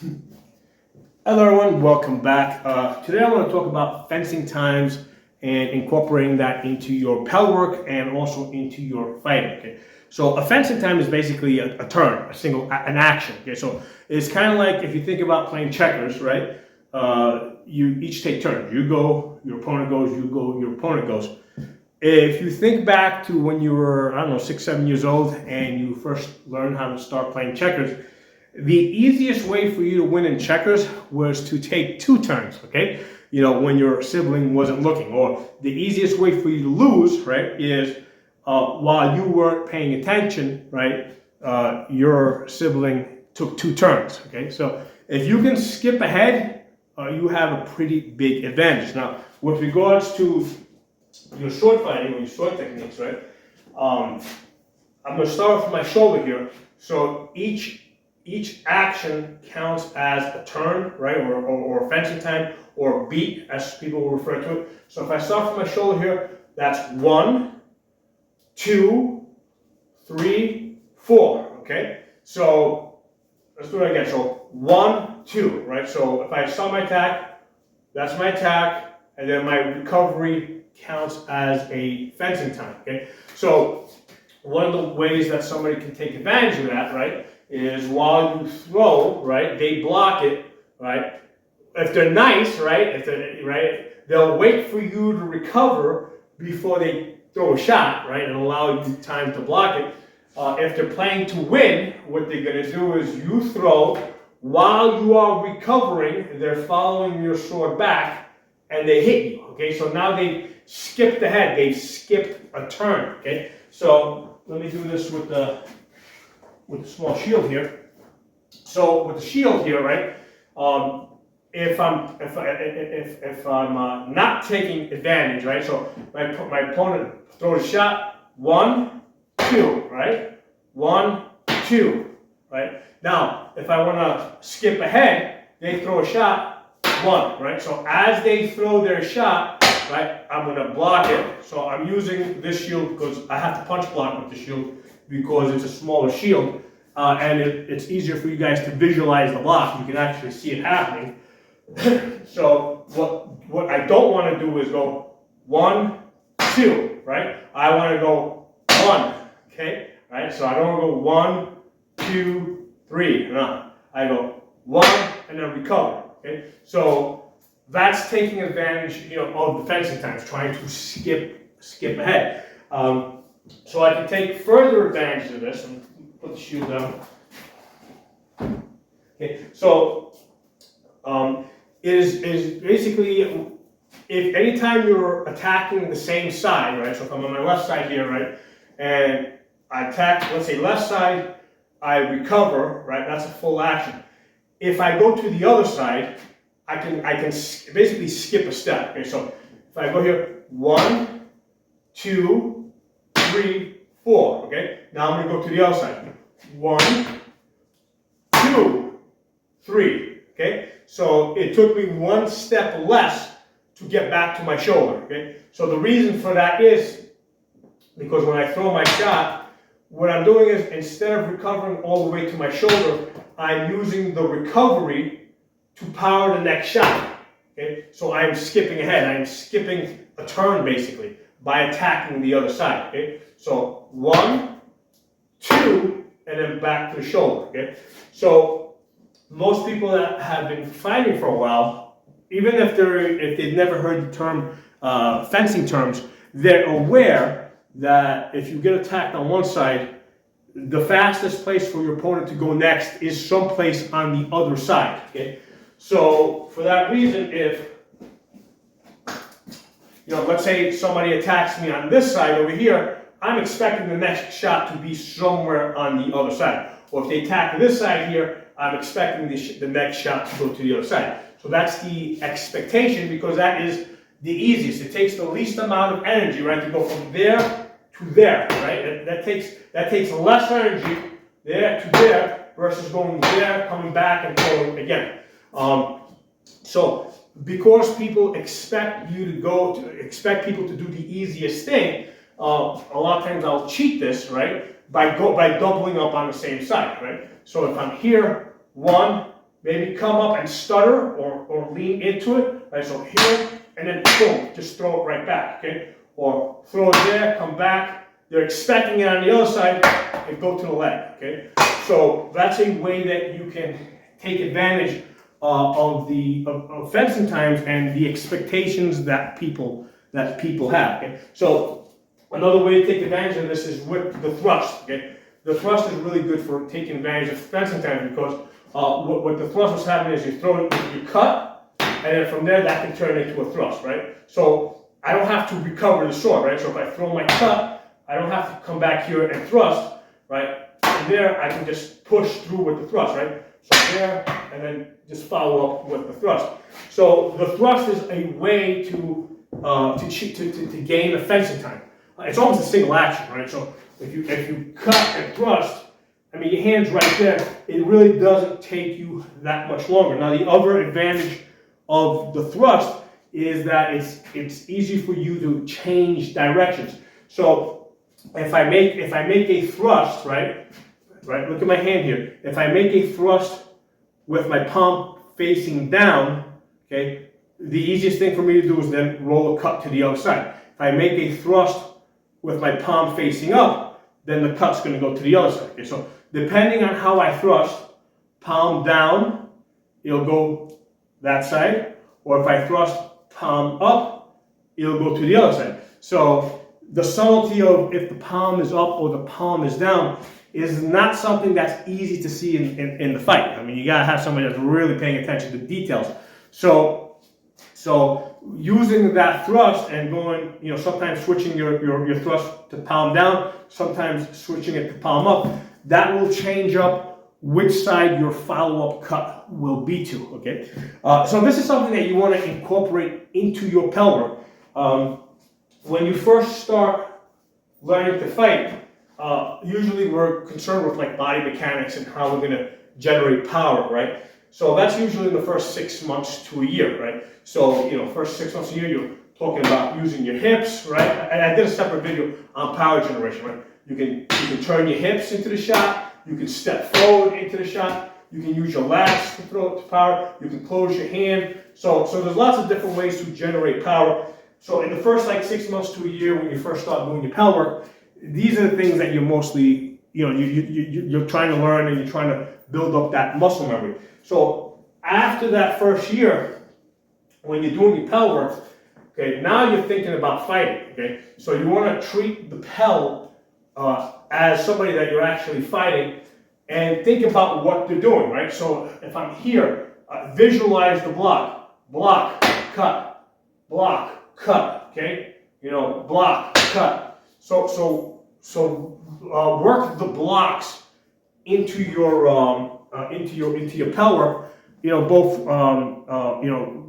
Hello everyone, welcome back. Today I want to talk about fencing times and incorporating that into your pel work and also into your fighting. Okay, so a fencing time is basically a turn, an action. Okay, so it's kind of like if you think about playing checkers, right? You each take turns. You go, your opponent goes. You go, your opponent goes. If you think back to when you were, I don't know, 6, 7 years old and you first learned how to start playing checkers, the easiest way for you to win in checkers was to take 2 turns, okay? You know, when your sibling wasn't looking. Or the easiest way for you to lose, right, is while you weren't paying attention, right, your sibling took 2 turns, okay? So if you can skip ahead, you have a pretty big advantage. Now, with regards to your sword fighting or your sword techniques, right, I'm going to start off with my shoulder here. So each action counts as a turn, right, or fencing time, or beat, as people will refer to it. So if I start from my shoulder here, that's 1, 2, 3, 4, okay? So let's do it again. So 1, 2, right? So if I start my attack, that's my attack, and then my recovery counts as a fencing time, okay? So one of the ways that somebody can take advantage of that, right, is while you throw, right, they block it, right? If they're nice, right, they'll wait for you to recover before they throw a shot, right, and allow you time to block it. If they're playing to win, what they're going to do is you throw while you are recovering. They're following your sword back, and they hit you. Okay, so now they've skipped ahead. They've skipped a turn. Okay, so let me do this with the small shield here. So with the shield here, right? If I'm not taking advantage, right? So my opponent throws a shot, 1, 2, right? 1, 2, right? Now, if I want to skip ahead, they throw a shot, 1, right? So as they throw their shot, right, I'm going to block it. So I'm using this shield because I have to punch block with the shield because it's a smaller shield. And it's easier for you guys to visualize the block. You can actually see it happening. So what I don't want to do is go 1, 2, right? I want to go 1, okay? Right? So I don't want to go 1, 2, 3. No. I go 1 and then recover. Okay? So that's taking advantage, you know, of the fencing times, trying to skip ahead. So I can take further advantage of this and put the shield down. Okay, so is basically if anytime you're attacking the same side, right? So if I'm on my left side here, right, and I attack, let's say left side, I recover, right? That's a full action. If I go to the other side, I can basically skip a step. Okay, so if I go here, 1, 2, 3, 4. Okay, now I'm going to go to the other side. 1, 2, 3. Okay, so it took me 1 step less to get back to my shoulder. Okay, so the reason for that is because when I throw my shot, what I'm doing is instead of recovering all the way to my shoulder, I'm using the recovery to power the next shot. Okay, so I'm skipping ahead. I'm skipping a turn basically by attacking the other side. Okay, so 1, 2, and then back to the shoulder. Okay, so most people that have been fighting for a while, even if they've never heard the term fencing terms, they're aware that if you get attacked on one side, the fastest place for your opponent to go next is someplace on the other side. Okay, so for that reason, if let's say somebody attacks me on this side over here, I'm expecting the next shot to be somewhere on the other side. Or if they attack this side here, I'm expecting the next shot to go to the other side. So that's the expectation because that is the easiest. It takes the least amount of energy, right, to go from there to there, right? That takes less energy there to there versus going there, coming back, and going again. So because people expect people to do the easiest thing, a lot of times I'll cheat this, right, by doubling up on the same side, right? So if I'm here, 1, maybe come up and stutter or lean into it, right? So here, and then boom, just throw it right back, okay? Or throw it there, come back. They're expecting it on the other side and go to the leg, okay? So that's a way that you can take advantage of fencing times and the expectations that people have, okay? So another way to take advantage of this is with the thrust, okay? The thrust is really good for taking advantage of fencing times because what the thrust was happening is you throw it, you cut, and then from there that can turn into a thrust, right? So I don't have to recover the sword, right? So if I throw my cut, I don't have to come back here and thrust, right? From there I can just push through with the thrust, right? So there, and then just follow up with the thrust. So the thrust is a way to gain the fencing time. It's almost a single action, right? So if you cut and thrust, I mean, your hand's right there. It really doesn't take you that much longer. Now, the other advantage of the thrust is that it's easy for you to change directions. So if I make a thrust, right? Look at my hand here. If I make a thrust with my palm facing down, okay, the easiest thing for me to do is then roll a cut to the other side. If I make a thrust with my palm facing up, then the cut's going to go to the other side. Okay, so depending on how I thrust, palm down, it'll go that side, or if I thrust palm up, it'll go to the other side. So the subtlety of if the palm is up or the palm is down is not something that's easy to see in the fight. I mean, you gotta have somebody that's really paying attention to the details. So using that thrust and going, you know, sometimes switching your thrust to palm down, sometimes switching it to palm up, that will change up which side your follow-up cut will be to, okay? So this is something that you want to incorporate into your pellet work. When you first start learning to fight, usually we're concerned with like body mechanics and how we're going to generate power, right? So that's usually in the first 6 months to a year, right? So, you know, first 6 months to a year, you're talking about using your hips, right? And I did a separate video on power generation, right? You can turn your hips into the shot, you can step forward into the shot, you can use your lats to throw it to power, you can close your hand. So there's lots of different ways to generate power. So in the first like 6 months to a year when you first start doing your pellet work, these are the things that you're mostly, you know, you're trying to learn and you're trying to build up that muscle memory. So after that first year, when you're doing your pellet work, okay, now you're thinking about fighting, okay? So you want to treat the pellet as somebody that you're actually fighting and think about what they're doing, right? So if I'm here, visualize the block, cut, okay? You know, block, cut. So work the blocks into your pellet work, you know, both you know,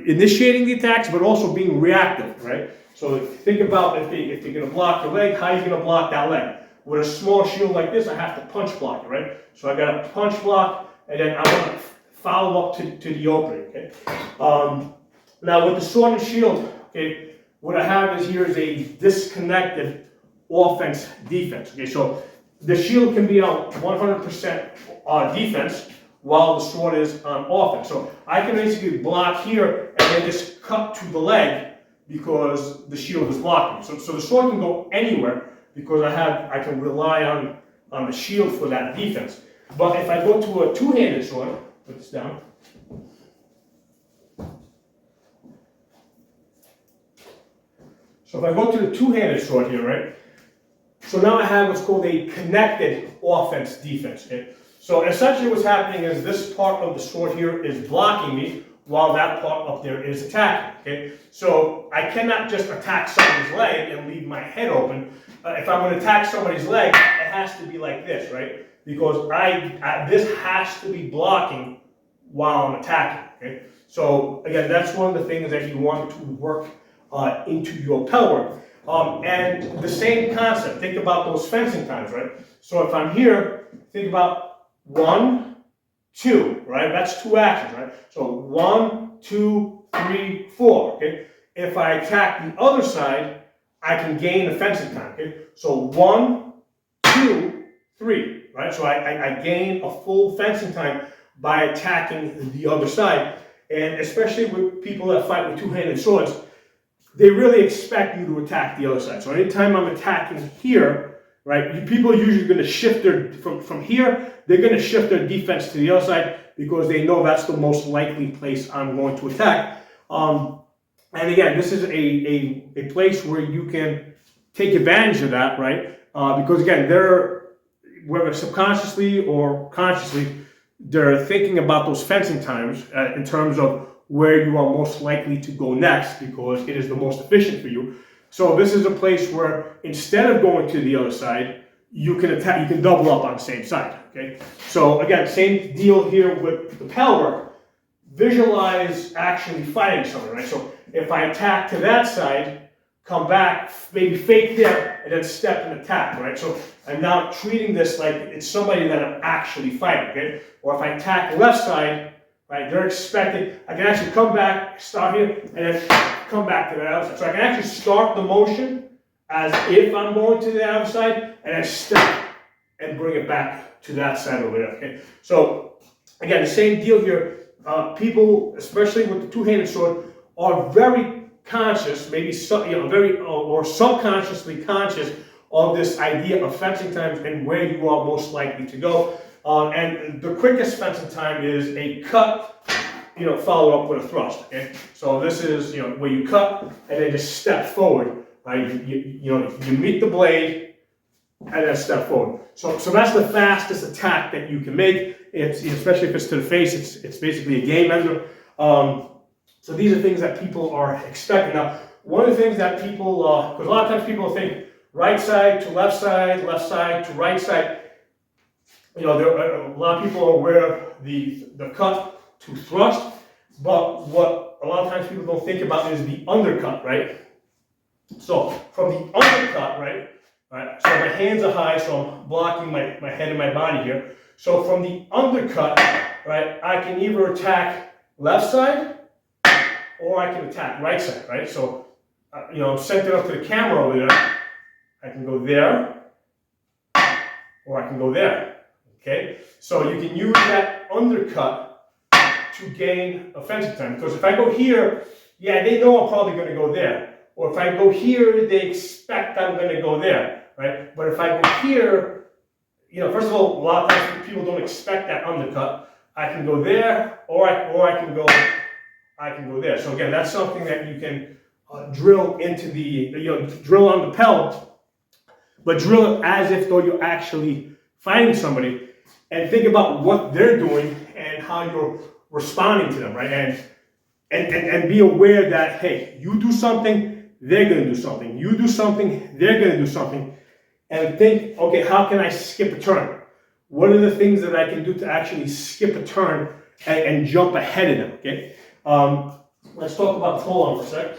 initiating the attacks, but also being reactive, right? So think about if they're going to block your leg, how are you going to block that leg? With a small shield like this, I have to punch block it, right? So I got to punch block, and then I want to follow up to the opening, okay? Now with the sword and shield, okay, what I have is here is a disconnected offense-defense, okay? So the shield can be on 100% defense, while the sword is on offense. So I can basically block here and then just cut to the leg because the shield is blocking. So the sword can go anywhere because I can rely on the shield for that defense. But if I go to a two-handed sword, put this down. So if I go to the two-handed sword here, right? So now I have what's called a connected offense-defense, okay? So essentially what's happening is this part of the sword here is blocking me while that part up there is attacking, okay? So I cannot just attack somebody's leg and leave my head open. If I'm going to attack somebody's leg, it has to be like this, right? Because this has to be blocking while I'm attacking, okay? So again, that's one of the things that you want to work into your pellet work. And the same concept, think about those fencing times, right? So if I'm here, think about 1, 2, right? That's 2 actions, right? So 1, 2, 3, 4, okay? If I attack the other side, I can gain the fencing time, okay? So 1, 2, 3, right? So I gain a full fencing time by attacking the other side. And especially with people that fight with two-handed swords, they really expect you to attack the other side. So anytime I'm attacking here, right, people are usually going to shift their, from here, they're going to shift their defense to the other side because they know that's the most likely place I'm going to attack. And again, this is a place where you can take advantage of that, right? Because again, whether subconsciously or consciously, they're thinking about those fencing times in terms of where you are most likely to go next because it is the most efficient for you. So this is a place where instead of going to the other side, you can attack, you can double up on the same side, okay? So again, same deal here with the pal work. Visualize actually fighting someone, right? So if I attack to that side, come back, maybe fake there, and then step and attack, right? So I'm now treating this like it's somebody that I'm actually fighting, okay? Or if I attack left side, right, they're expecting, I can actually come back, start here, and then come back to the other side. So I can actually start the motion as if I'm going to the other side, and then step and bring it back to that side over there, okay? So again, the same deal here. People, especially with the two-handed sword, are very conscious, maybe very or subconsciously conscious of this idea of fencing times and where you are most likely to go. And the quickest fencing time is a cut, followed up with a thrust. Okay, so this is where you cut and then just step forward. Right, you meet the blade and then step forward. So that's the fastest attack that you can make. It's especially if it's to the face. It's basically a game ender. So these are things that people are expecting. Now, one of the things that people, because a lot of times people think right side to left side to right side. A lot of people are aware of the cut to thrust, but what a lot of times people don't think about is the undercut, right? So from the undercut, right, so my hands are high, so I'm blocking my head and my body here. So from the undercut, right, I can either attack left side or I can attack right side, right? So, I'm centered up to the camera over there. I can go there or I can go there, okay? So you can use that undercut to gain offensive time. Because if I go here, yeah, they know I'm probably going to go there. Or if I go here, they expect I'm going to go there, right? But if I go here, first of all, a lot of times people don't expect that undercut. I can go there, or I can go there. So again, that's something that you can drill into the, drill on the pellet, but drill it as if though you're actually fighting somebody, and think about what they're doing and how you're responding to them, right? And be aware that, hey, you do something, they're going to do something. You do something, they're going to do something. And think, okay, how can I skip a turn? What are the things that I can do to actually skip a turn and jump ahead of them, okay? Let's talk about polearm for a sec.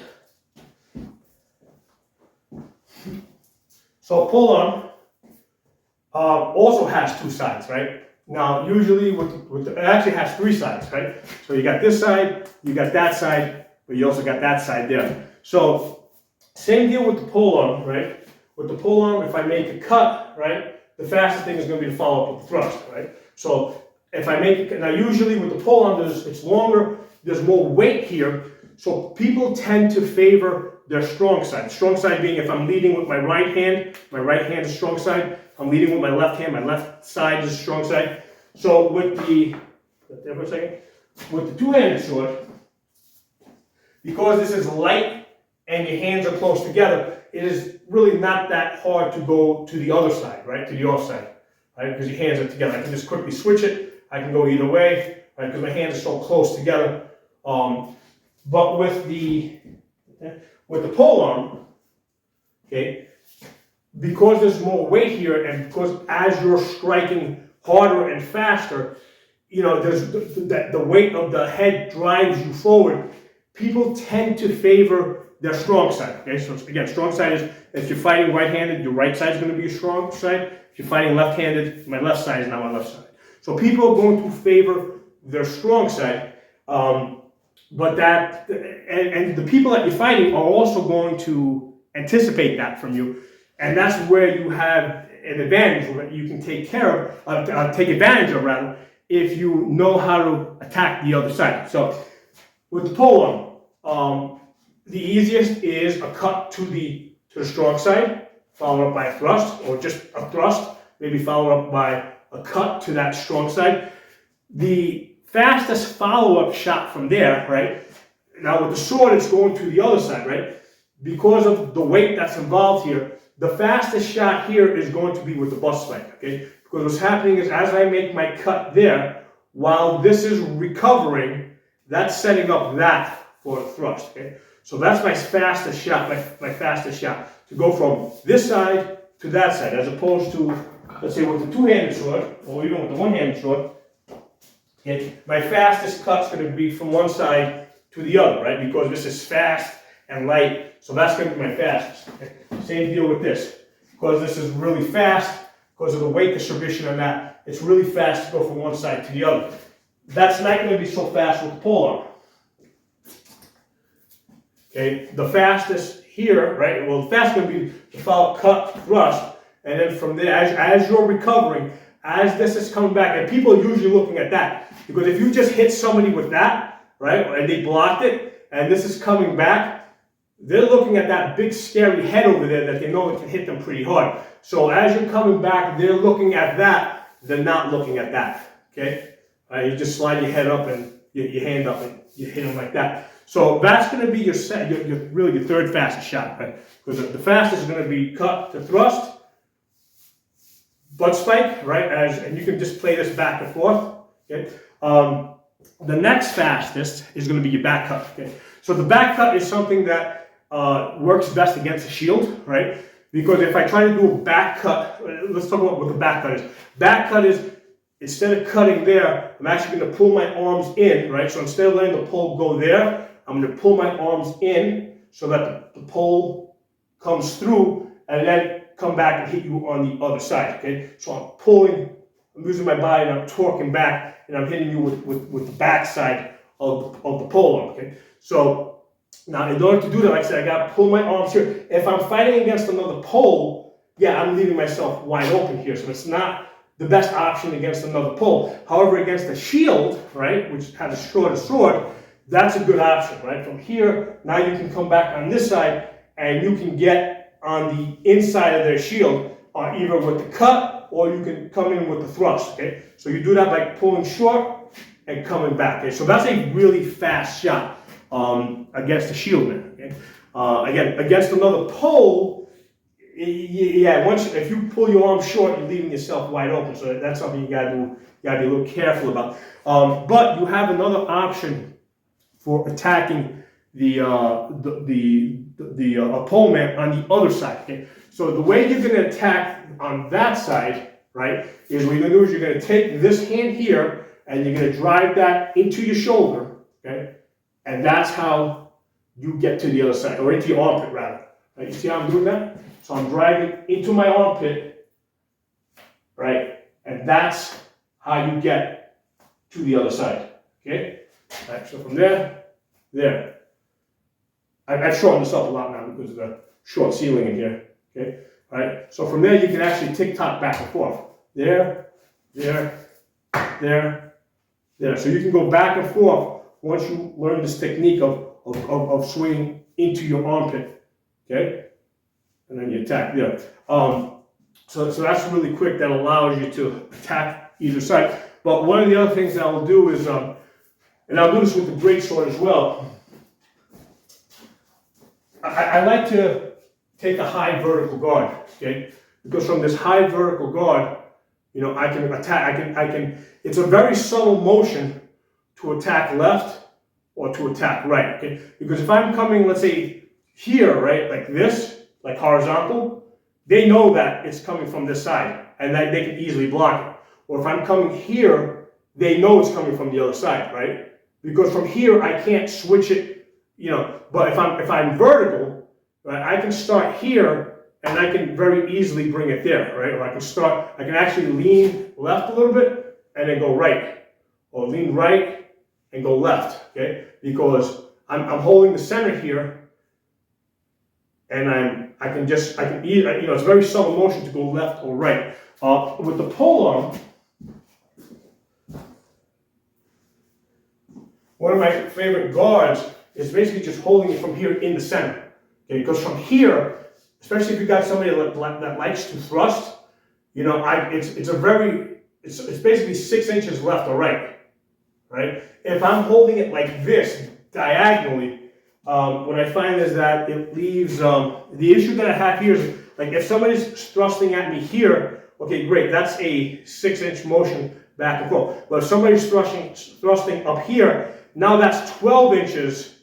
So polearm also has two sides, right? Now, usually it actually has three sides, right? So you got this side, you got that side, but you also got that side there. So same deal with the polearm, right? With the polearm, if I make a cut, right, the fastest thing is going to be to follow up with the thrust, right? So if I make it, now usually with the polearm, it's longer, there's more weight here, so people tend to favor their strong side. Strong side being if I'm leading with my right hand is strong side. If I'm leading with my left side is strong side. So with the two-handed sword, because this is light and your hands are close together, it is really not that hard to go to the other side, right? To the off side, right? Because your hands are together. I can just quickly switch it. I can go either way, right? Because my hands are so close together. But with the polearm, okay, because there's more weight here, and because as you're striking harder and faster, there's the weight of the head drives you forward. People tend to favor their strong side, okay? So again, strong side is, if you're fighting right-handed, your right side is going to be a strong side. If you're fighting left-handed, my left side is now my left side. So people are going to favor their strong side, but that, and the people that you're fighting are also going to anticipate that from you, and that's where you have an advantage that you can take advantage of rather, if you know how to attack the other side. So with the polearm, the easiest is a cut to the strong side, followed up by a thrust, or just a thrust, maybe followed up by a cut to that strong side. The fastest follow-up shot from there, right? Now with the sword, it's going to the other side, right? Because of the weight that's involved here, the fastest shot here is going to be with the butt spike, okay? Because what's happening is as I make my cut there, while this is recovering, that's setting up that for a thrust, okay? So that's my fastest shot, my fastest shot, to go from this side to that side, as opposed to, let's say, with the two-handed sword, or even with the one-handed sword, okay? My fastest cut's going to be from one side to the other, right? Because this is fast and light, so that's going to be my fastest. Okay? Same deal with this. Because this is really fast, because of the weight distribution on that, it's really fast to go from one side to the other. That's not going to be so fast with the polearm. Okay, the fastest here, right? Well, the fastest going to be the follow, cut, thrust, and then from there, as you're recovering, as this is coming back, and people are usually looking at that, because if you just hit somebody with that, right, and they blocked it, and this is coming back, they're looking at that big scary head over there that they know it can hit them pretty hard. So as you're coming back, they're looking at that, they're not looking at that, okay? You just slide your head up and your hand up and you hit them like that. So that's going to be your really your third fastest shot, right? Because the fastest is going to be cut to thrust, butt spike, right? And you can just play this back and forth, okay? The next fastest is going to be your back cut, okay? So the back cut is something that works best against a shield, right? Because if I try to do a back cut, let's talk about what the back cut is. Back cut is, instead of cutting there, I'm actually going to pull my arms in, right? So instead of letting the pole go there, I'm going to pull my arms in so that the pole comes through and then come back and hit you on the other side, okay? So I'm pulling, I'm using my body and I'm torquing back and I'm hitting you with the back side of the polearm, okay? So now in order to do that, like I said, I got to pull my arms here. If I'm fighting against another pole, yeah, I'm leaving myself wide open here. So it's not the best option against another pole. However, against a shield, right, which has a shorter sword, that's a good option, right? From here, now you can come back on this side and you can get on the inside of their shield, either with the cut or you can come in with the thrust, okay? So you do that by pulling short and coming back, okay? So that's a really fast shot against the shield man, okay? Again, against another pole, yeah, if you pull your arm short, you're leaving yourself wide open. So that's something you gotta do. You gotta be a little careful about. But you have another option for attacking the pole man on the other side. Okay? So the way you're gonna attack on that side, right, is what you're gonna do is you're gonna take this hand here and you're gonna drive that into your shoulder, okay, and that's how you get to the other side, or into your armpit rather. Right? You see how I'm doing that? So I'm driving into my armpit, right? And that's how you get to the other side, okay? All right, so from there. I've shortened this up a lot now because of the short ceiling in here, okay? All right, so from there you can actually tick-tock back and forth. There. So you can go back and forth once you learn this technique of swinging into your armpit, okay? And then you attack there. So that's really quick. That allows you to attack either side. But one of the other things that I will do is, and I'll do this with the Greatsword as well, I like to take a high vertical guard, okay? Because from this high vertical guard, you know, I can attack, it's a very subtle motion to attack left or to attack right, okay? Because if I'm coming, let's say, here, right, like this, like horizontal, they know that it's coming from this side and that they can easily block it. Or if I'm coming here, they know it's coming from the other side, right? Because from here I can't switch it, you know, but if I'm vertical, right, I can start here and I can very easily bring it there, right? Or I can actually lean left a little bit and then go right. Or lean right and go left, okay? Because I'm holding the center here and I can either, you know, it's very subtle motion to go left or right. With the polearm, one of my favorite guards is basically just holding it from here in the center. Okay, because from here, especially if you got somebody that likes to thrust, you know, it's basically 6 inches left or right, right? If I'm holding it like this diagonally, what I find is that it leaves, the issue that I have here is, like, if somebody's thrusting at me here, okay, great, that's a 6-inch motion back and forth. But if somebody's thrusting up here, now that's 12 inches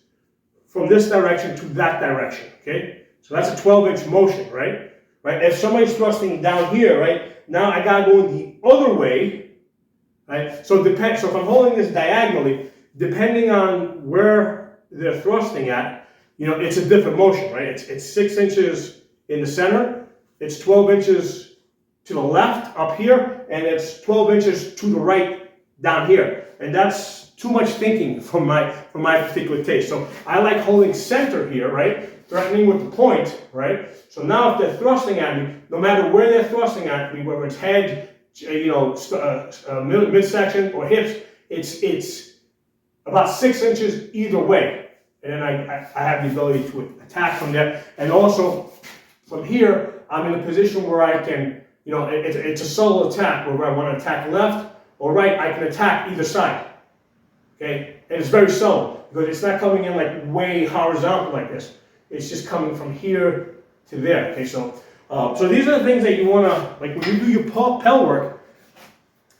from this direction to that direction, okay? So that's a 12-inch motion, right? Right. If somebody's thrusting down here, right, now I gotta go in the other way, right? So if I'm holding this diagonally, depending on where they're thrusting at, you know, it's a different motion, right? It's 6 inches in the center, it's 12 inches to the left up here, and it's 12 inches to the right down here. And that's too much thinking for my particular taste. So I like holding center here, right? Threatening with the point, right? So now if they're thrusting at me, no matter where they're thrusting at me, whether it's head, you know, midsection or hips, it's about 6 inches either way. And then I have the ability to attack from there. And also from here, I'm in a position where I can, you know, it's a solo attack, where I want to attack left or right, I can attack either side. Okay? And it's very subtle, because it's not coming in like way horizontal like this. It's just coming from here to there. Okay, so these are the things that you want to, like, when you do your pel work,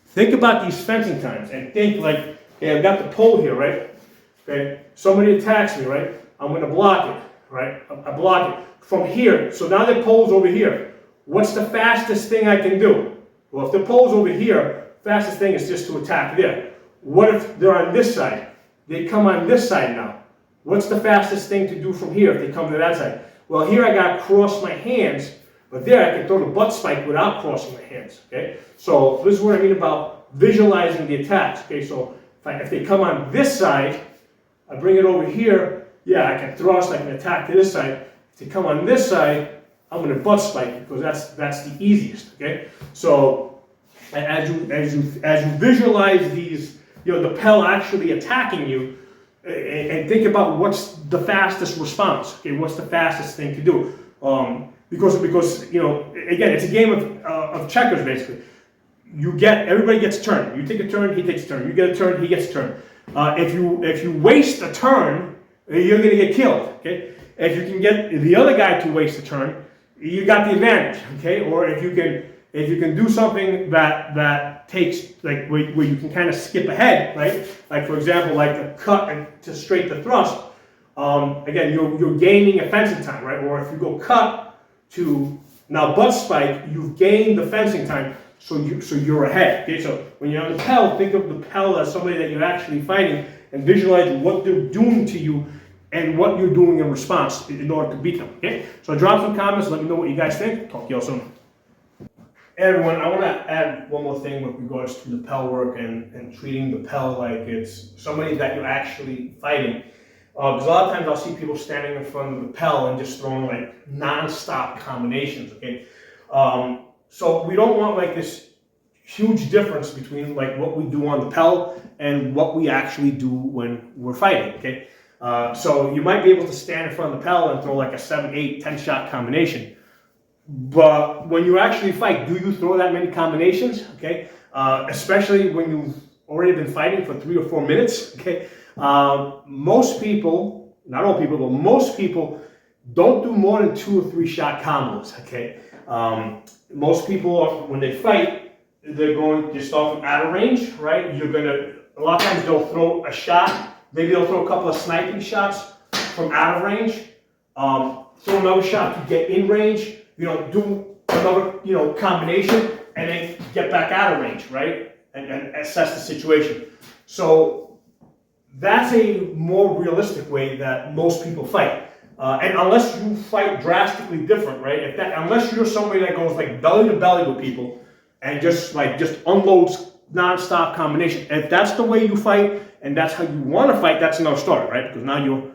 think about these fencing times and think like, okay, I've got the pole here, right? Okay, somebody attacks me, right? I'm going to block it, right? I block it from here. So now the pole's over here. What's the fastest thing I can do? Well, if the pole's over here, fastest thing is just to attack there. What if they're on this side? They come on this side now. What's the fastest thing to do from here if they come to that side? Well, here I got to cross my hands, but there I can throw the butt spike without crossing my hands, okay? So this is what I mean about visualizing the attacks, okay? So if they come on this side, I bring it over here, yeah, I can thrust, I can attack to this side. If they come on this side, I'm going to butt spike, because that's the easiest, okay? So as you visualize these, you know, the pel actually attacking you, and think about what's the fastest response. Okay, what's the fastest thing to do? Because you know, again, it's a game of checkers basically. Everybody gets a turn. You take a turn, he takes a turn. You get a turn, he gets a turn. If you waste a turn, you're going to get killed. Okay, if you can get the other guy to waste a turn, you got the advantage. Okay, or if you can do something that takes, like, where you can kind of skip ahead, right? Like, for example, like a cut and to straight the thrust. Again, you're gaining a fencing time, right? Or if you go cut to now butt spike, you've gained the fencing time, so you're ahead. Okay, so when you're on the pel, think of the pel as somebody that you're actually fighting, and visualize what they're doing to you and what you're doing in response in order to beat them. Okay, so drop some comments, let me know what you guys think. Talk to y'all soon. Hey everyone, I want to add one more thing with regards to the pel work and treating the pel like it's somebody that you're actually fighting. Because a lot of times I'll see people standing in front of the pel and just throwing like non-stop combinations, okay? So we don't want like this huge difference between like what we do on the pel and what we actually do when we're fighting, okay? So you might be able to stand in front of the pel and throw like a 7, 8, 10 shot combination. But when you actually fight, do you throw that many combinations? Okay, especially when you've already been fighting for 3 or 4 minutes. Okay, most people, not all people, but most people don't do more than 2 or 3 shot combos. Okay, most people, when they fight, they're going to start from out of range, right? A lot of times they'll throw a shot, maybe they'll throw a couple of sniping shots from out of range, throw another shot to get in range. You know, do another, you know, combination, and then get back out of range, right? And assess the situation. So that's a more realistic way that most people fight. And unless you fight drastically different, right? Unless you're somebody that goes like belly to belly with people and just unloads non-stop combination. If that's the way you fight and that's how you want to fight, that's another story, right? Because now you're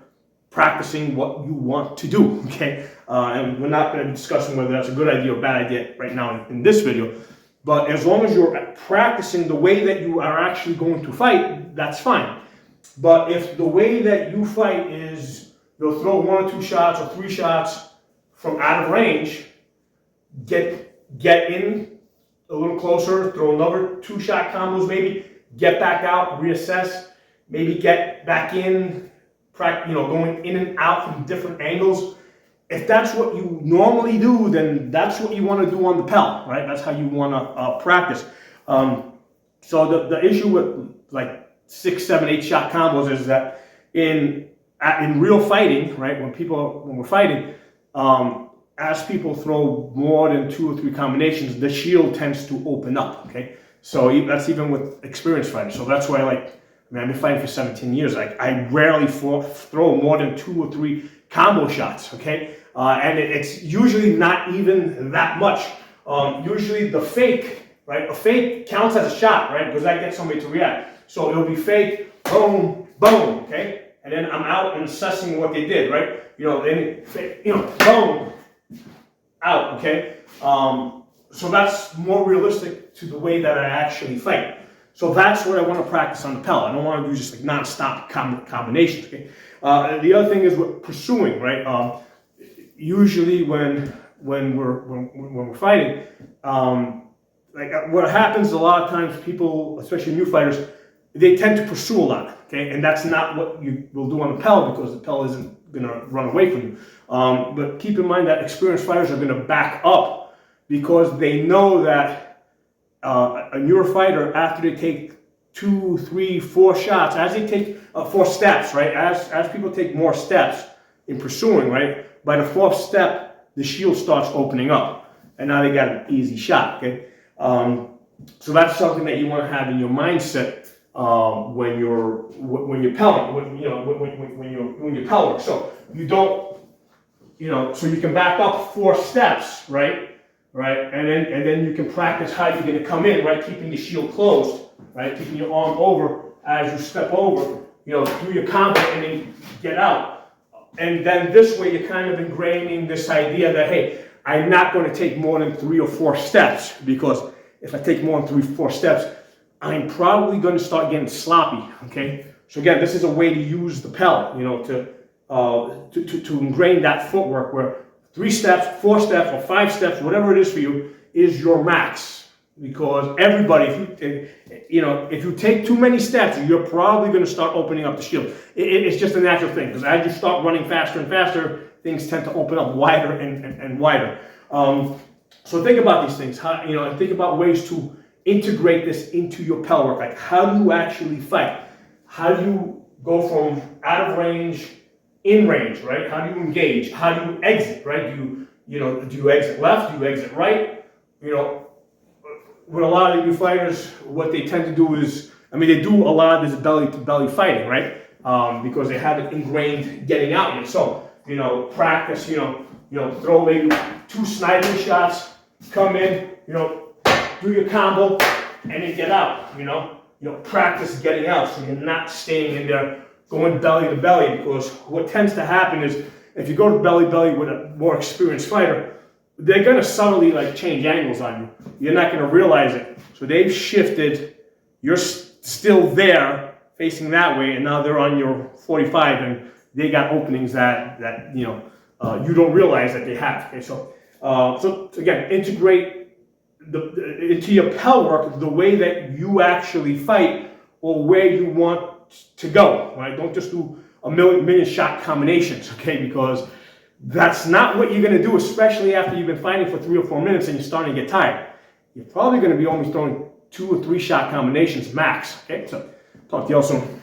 practicing what you want to do, okay? And we're not going to be discussing whether that's a good idea or bad idea right now in this video. But as long as you're practicing the way that you are actually going to fight, that's fine. But if the way that you fight is you'll throw 1 or 2 shots or 3 shots from out of range, get in a little closer, throw another 2-shot combos maybe, get back out, reassess, maybe get back in, going in and out from different angles. If that's what you normally do, then that's what you want to do on the Pel, right? That's how you want to practice. So the issue with like 6, 7, 8-shot combos is that in real fighting, right? When we're fighting, as people throw more than 2 or 3 combinations, the shield tends to open up. Okay, so that's even with experienced fighters. So that's why, I've been fighting for 17 years. I rarely throw more than 2 or 3 combo shots. Okay, and it's usually not even that much. Usually the fake, right? A fake counts as a shot, right? Because that gets somebody to react. So it'll be fake, boom, boom, okay? And then I'm out and assessing what they did, right? Boom, out, okay? So that's more realistic to the way that I actually fight. So that's what I want to practice on the Pel. I don't want to do just non-stop combinations, okay? The other thing is with pursuing, right? Usually when we're fighting, what happens a lot of times, people, especially new fighters, they tend to pursue a lot, okay? And that's not what you will do on the Pel, because the Pel isn't going to run away from you. But keep in mind that experienced fighters are going to back up, because they know that a newer fighter, after they take 2, 3, 4 shots, as they take 4 steps, right? As people take more steps in pursuing, right? By the 4th step, the shield starts opening up, and now they got an easy shot, okay? So that's something that you want to have in your mindset when you're pelling, when you're doing your Pel work. So you don't, so you can back up 4 steps, right, and then you can practice how you're going to come in, right, keeping the shield closed, right, keeping your arm over as you step over, do your combo and then get out. And then this way you're kind of ingraining this idea that, hey, I'm not going to take more than 3 or 4 steps, because if I take more than 3 or 4 steps, I'm probably going to start getting sloppy, okay? So again, this is a way to use the Pel, to ingrain that footwork where 3 steps, 4 steps, or 5 steps, whatever it is for you, is your max. Because everybody, if you take too many steps, you're probably going to start opening up the shield. It's just a natural thing, because as you start running faster and faster, things tend to open up wider and wider. So think about these things, and think about ways to integrate this into your Pel work. Like, how do you actually fight? How do you go from out of range, in range, right? How do you engage? How do you exit, right? Do you exit left? Do you exit right? With a lot of new fighters, what they tend to do is, they do a lot of this belly-to-belly fighting, right? Because they have it ingrained getting out here. So, practice, throw maybe 2 sniping shots, come in, do your combo, and then get out, practice getting out, so you're not staying in there going belly to belly, because what tends to happen is, if you go to belly to belly with a more experienced fighter, they're going to subtly change angles on you. You're not going to realize it. So they've shifted, you're still there, facing that way, and now they're on your 45, and they got openings that you don't realize that they have. Okay, so again, integrate into your Pel work the way that you actually fight, or where you want to go. Right? Don't just do a million shot combinations, okay? Because that's not what you're going to do, especially after you've been fighting for 3 or 4 minutes and you're starting to get tired. You're probably going to be only throwing 2 or 3 shot combinations max. Okay, so talk to you all soon.